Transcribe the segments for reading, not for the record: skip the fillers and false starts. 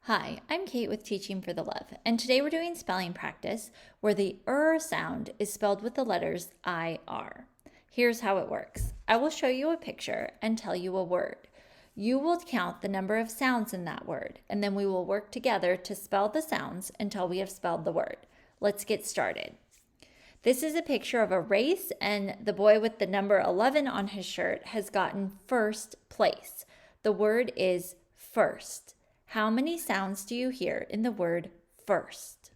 Hi, I'm Kate with Teaching for the Love, and today we're doing spelling practice where the sound is spelled with the letters IR. Here's how it works. I will show you a picture and tell you a word. You will count the number of sounds in that word, and then we will work together to spell the sounds until we have spelled the word. Let's get started. This is a picture of a race, and the boy with the number 11 on his shirt has gotten first place. The word is first. How many sounds do you hear in the word first?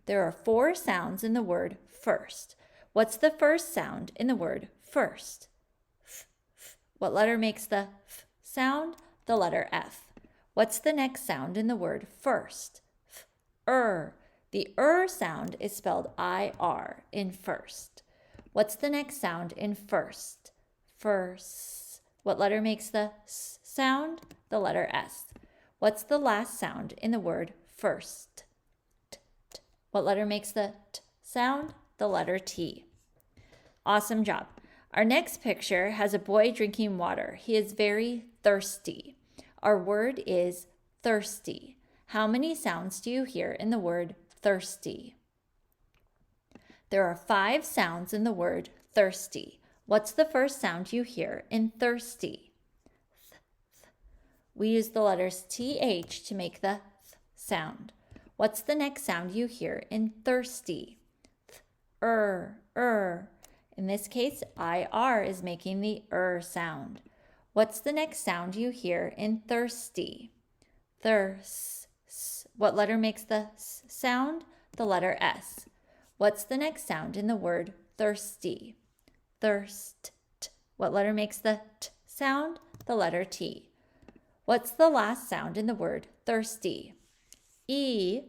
There are 4 sounds in the word first. What's the first sound in the word first? F, f. What letter makes the f sound? The letter F. What's the next sound in the word first? F, The sound is spelled IR in first. What's the next sound in first? First. What letter makes the s sound? The letter S. What's the last sound in the word first? T, t. What letter makes the t sound? The letter T. Awesome job. Our next picture has a boy drinking water. He is very thirsty. Our word is thirsty. How many sounds do you hear in the word thirsty? There are 5 sounds in the word thirsty. What's the first sound you hear in thirsty? We use the letters TH to make the th sound. What's the next sound you hear in thirsty? In this case, IR is making the sound. What's the next sound you hear in thirsty? Thirst. What letter makes the s sound? The letter S. What's the next sound in the word thirsty? Thirst. What letter makes the t sound? The letter T. What's the last sound in the word thirsty? E,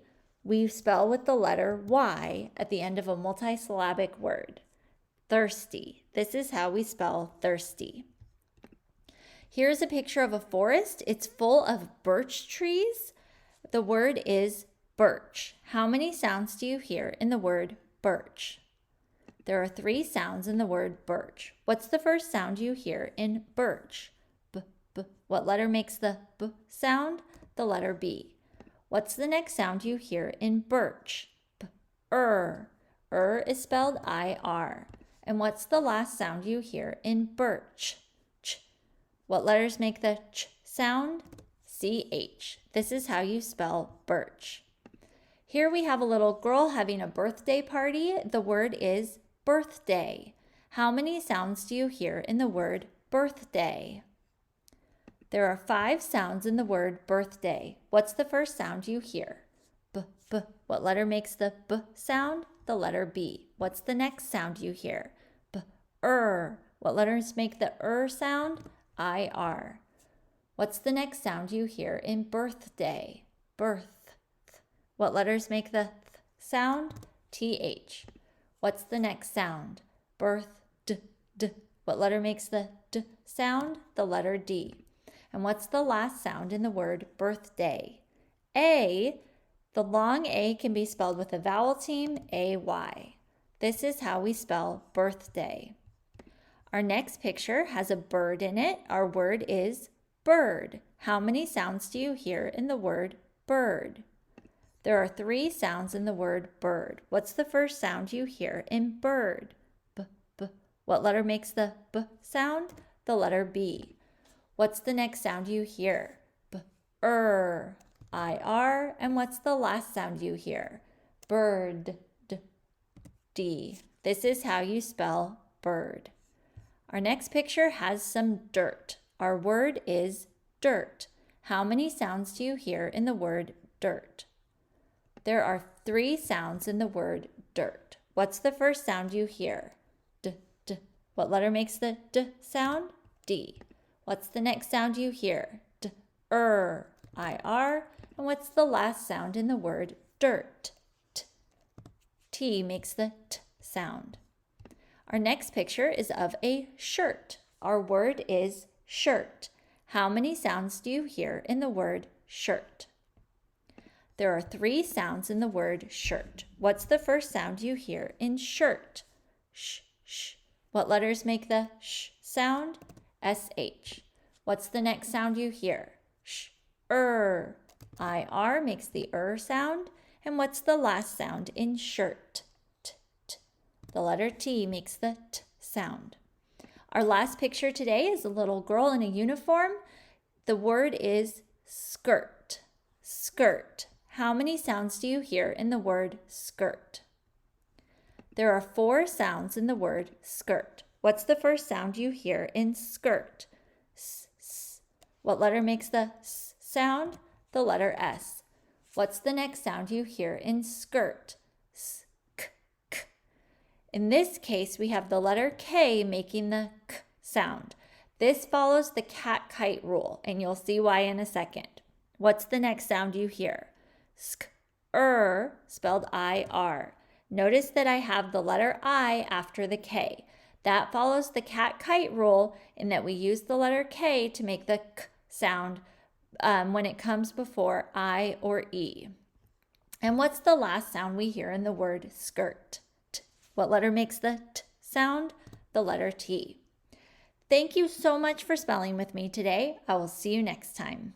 we spell with the letter Y at the end of a multisyllabic word. Thirsty. This is how we spell thirsty. Here's a picture of a forest. It's full of birch trees. The word is birch. How many sounds do you hear in the word birch? There are 3 sounds in the word birch. What's the first sound you hear in birch? What letter makes the B sound? The letter B. What's the next sound you hear in birch? Is spelled IR. And what's the last sound you hear in birch? Ch. What letters make the ch sound? CH. This is how you spell birch. Here we have a little girl having a birthday party. The word is birthday. How many sounds do you hear in the word birthday? There are 5 sounds in the word birthday. What's the first sound you hear? B. What letter makes the B sound? The letter B. What's the next sound you hear? B. What letters make the sound? IR. What's the next sound you hear in birthday? Birth. What letters make the th sound? TH. What's the next sound? Birth. D. What letter makes the D sound? The letter D. And what's the last sound in the word birthday? A, the long A can be spelled with a vowel team, AY. This is how we spell birthday. Our next picture has a bird in it. Our word is bird. How many sounds do you hear in the word bird? There are 3 sounds in the word bird. What's the first sound you hear in bird? B. What letter makes the B sound? The letter B. What's the next sound you hear? B, IR. And what's the last sound you hear? Bird, D. This is how you spell bird. Our next picture has some dirt. Our word is dirt. How many sounds do you hear in the word dirt? There are 3 sounds in the word dirt. What's the first sound you hear? D. What letter makes the D sound? D. What's the next sound you hear? D, IR. And what's the last sound in the word dirt? T. T makes the T sound. Our next picture is of a shirt. Our word is shirt. How many sounds do you hear in the word shirt? There are 3 sounds in the word shirt. What's the first sound you hear in shirt? Sh. What letters make the sh sound? SH. What's the next sound you hear? Sh, IR makes the sound. And what's the last sound in shirt? T, t. The letter T makes the T sound. Our last picture today is a little girl in a uniform. The word is skirt. Skirt. How many sounds do you hear in the word skirt? There are 4 sounds in the word skirt. What's the first sound you hear in skirt? S, s. What letter makes the S sound? The letter S. What's the next sound you hear in skirt? S, k, k. In this case, we have the letter K making the K sound. This follows the cat-kite rule, and you'll see why in a second. What's the next sound you hear? Sk, spelled I-R. Notice that I have the letter I after the K. That follows the cat-kite rule in that we use the letter K to make the K sound when it comes before I or E. And what's the last sound we hear in the word skirt? T. What letter makes the T sound? The letter T. Thank you so much for spelling with me today. I will see you next time.